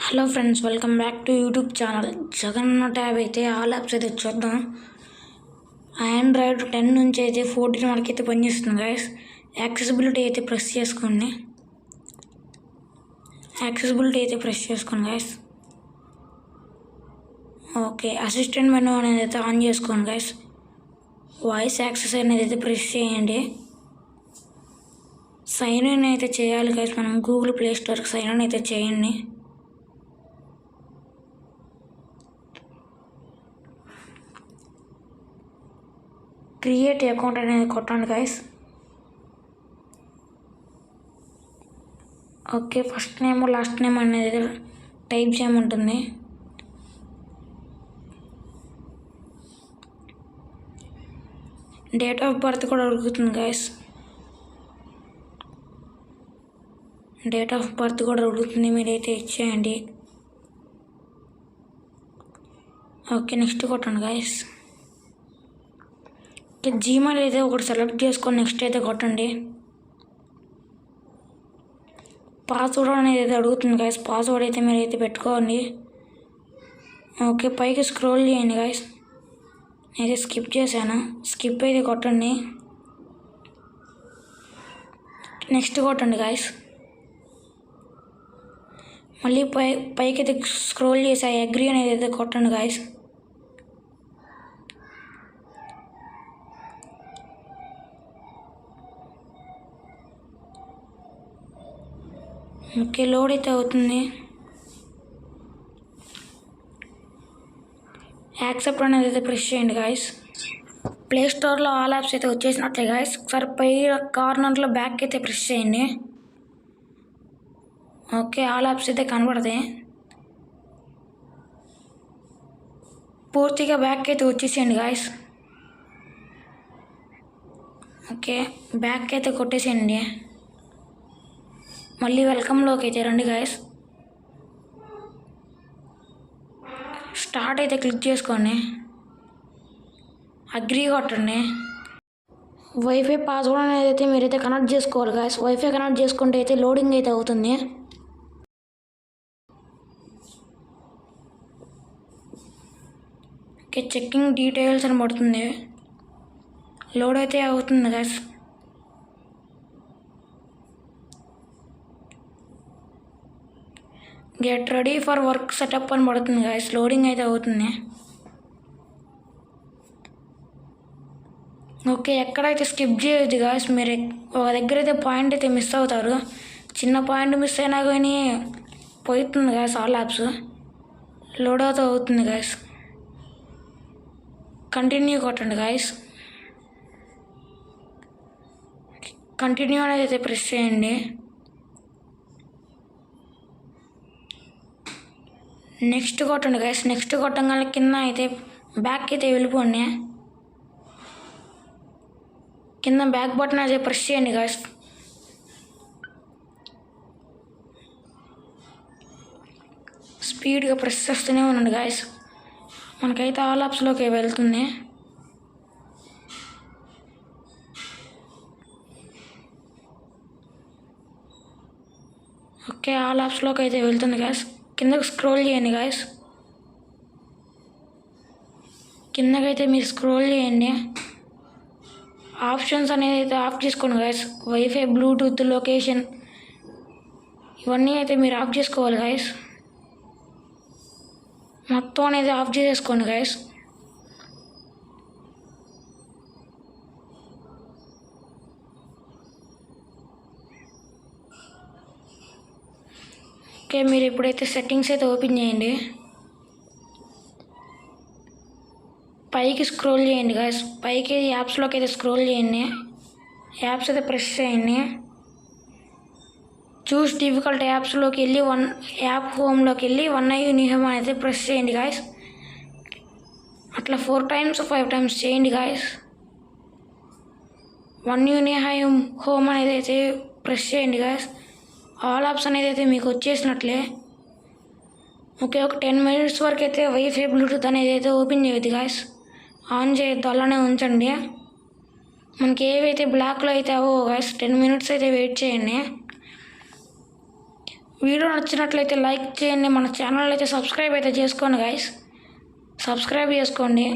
Hello friends, welcome back to YouTube channel. జగన్న tab అయితే all apps అయితే చూద్దాం. ఆండ్రాయిడ్ 10 నుంచి అయితే 14 వరకు అయితే పనిచేస్తుంది గైస్. యాక్సెసిబిలిటీ అయితే ప్రెస్ చేసుకోండి. గైస్. ఓకే, అసిస్టెంట్ మెనూ అనేది అయితే ఆన్ చేసుకోండి గైస్. వాయిస్ యాక్సెస్ అనేది అయితే ప్రెస్ చేయండి. సైన్ ఇన్ అయితే చేయాలి గైస్. మనం గూగుల్ ప్లే స్టోర్కి సైన్ ఇన్ అయితే చేయండి. క్రియేట్ అకౌంట్ అనేది కొట్టండి guys. Okay, first name last name అనేది టైప్ చేయమంటుంది. డేట్ ఆఫ్ బర్త్ కూడా అడుగుతుంది గైస్. మీరైతే ఇచ్చేయండి. ఓకే, నెక్స్ట్ కొట్టండి గైస్. జీమెయిల్ అయితే ఒకటి సెలెక్ట్ చేసుకొని నెక్స్ట్ అయితే కొట్టండి. పాస్వర్డ్ అనేది అయితే అడుగుతుంది గైస్. పాస్వర్డ్ అయితే మీరైతే పెట్టుకోండి. ఓకే, పైకి స్క్రోల్ చేయండి గైస్. నేనైతే స్కిప్ చేశాను. స్కిప్ అయితే కొట్టండి. నెక్స్ట్ కొట్టండి గైస్. మళ్ళీ పైకి అయితే స్క్రోల్ చేసి అగ్రీ అనేది అయితే కొట్టండి గైస్. ఓకే, లోడ్ అయితే అవుతుంది. యాక్సెప్ట్ అనేది అయితే ప్రెస్ చేయండి గాయస్. ప్లే స్టోర్లో ఆల్ యాప్స్ అయితే వచ్చేసినట్లే గాయస్. ఒకసారి పై కార్నర్లో బ్యాక్ అయితే ప్రెస్ చేయండి. ఓకే, ఆల్ యాప్స్ అయితే కనబడతాయి. పూర్తిగా బ్యాక్ అయితే వచ్చేసేయండి గాయస్. ఓకే, బ్యాక్ అయితే కొట్టేసేయండి. మళ్ళీ వెల్కమ్లోకి అయితే రండి గాయస్. స్టార్ట్ అయితే క్లిక్ చేసుకోండి. అగ్రీ కొట్టండి. వైఫై పాస్వర్డ్ అనేది అయితే మీరైతే కనెక్ట్ చేసుకోవాలి గాయస్. వైఫై కనెక్ట్ చేసుకుంటే అయితే లోడింగ్ అయితే అవుతుంది. ఓకే, చెక్కింగ్ డీటెయిల్స్ అని పడుతుంది. లోడ్ అయితే అవుతుంది guys. Get ready for work setup అని పడుతుంది గాయస్. లోడింగ్ అయితే అవుతుంది. ఓకే, ఎక్కడైతే స్కిప్ చేయొద్దు గాయస్. మీరు ఒక దగ్గర అయితే పాయింట్ అయితే మిస్ అవుతారు. చిన్న పాయింట్ మిస్ అయినా కానీ పోతుంది గాయస్. ఆల్ యాప్స్ లోడ్ అవుతుంది గాయస్. కంటిన్యూ కొట్టండి గాయస్. కంటిన్యూ అనేది అయితే ప్రెస్ చేయండి. నెక్స్ట్ కొట్టండి గైస్. నెక్స్ట్ కొట్టంగానే కింద అయితే బ్యాక్ అయితే వెళ్ళిపోండి. కింద బ్యాక్ బటన్ అయితే ప్రెస్ చేయండి గైస్. స్పీడ్గా ప్రెస్ చేస్తూనే ఉండండి గైస్. మనకైతే ఆల్ యాప్స్లోకి వెళ్తుంది. ఓకే, ఆల్ యాప్స్లోకి అయితే వెళ్తుంది గైస్. కిందకు స్క్రోల్ చేయండి గాయస్. కిందకైతే మీరు స్క్రోల్ చేయండి. ఆప్షన్స్ అనేది అయితే ఆఫ్ చేసుకోండి గాయస్. వైఫై, బ్లూటూత్, లొకేషన్ ఇవన్నీ అయితే మీరు ఆఫ్ చేసుకోవాలి గాయస్. మొత్తం అనేది ఆఫ్ చేసేసుకోండి గాయస్. ఓకే, మీరు ఇప్పుడైతే సెట్టింగ్స్ అయితే ఓపెన్ చేయండి. పైకి స్క్రోల్ చేయండి గాయస్. పైకి యాప్స్లోకి అయితే స్క్రోల్ చేయండి. యాప్స్ అయితే ప్రెస్ చేయండి. చూస్ డిఫికల్ట్ యాప్స్లోకి వెళ్ళి యాప్ హోమ్లోకి వెళ్ళి యూనిహోమ్ అయితే ప్రెస్ చేయండి గాయస్. అట్లా 4 times 5 times చేయండి గాయస్. యూనిహోమ్ అనేది అయితే ప్రెస్ చేయండి గాయస్. ఆల్ యాప్స్ అనేది అయితే మీకు వచ్చేసినట్లే. ఓకే, ఒక 10 minutes వరకు అయితే వైఫై, బ్లూటూత్ అనేది అయితే ఓపెన్ చేయొద్దు గాయస్. ఆన్ చేయొద్దు, అలానే ఉంచండి. మనకి ఏవైతే బ్లాక్లో అయితే అవో గాయస్ 10 minutes అయితే వెయిట్ చేయండి. వీడియో నచ్చినట్లయితే లైక్ చేయండి, మన ఛానల్ అయితే సబ్స్క్రైబ్ అయితే చేసుకోండి గాయస్, సబ్స్క్రైబ్ చేసుకోండి.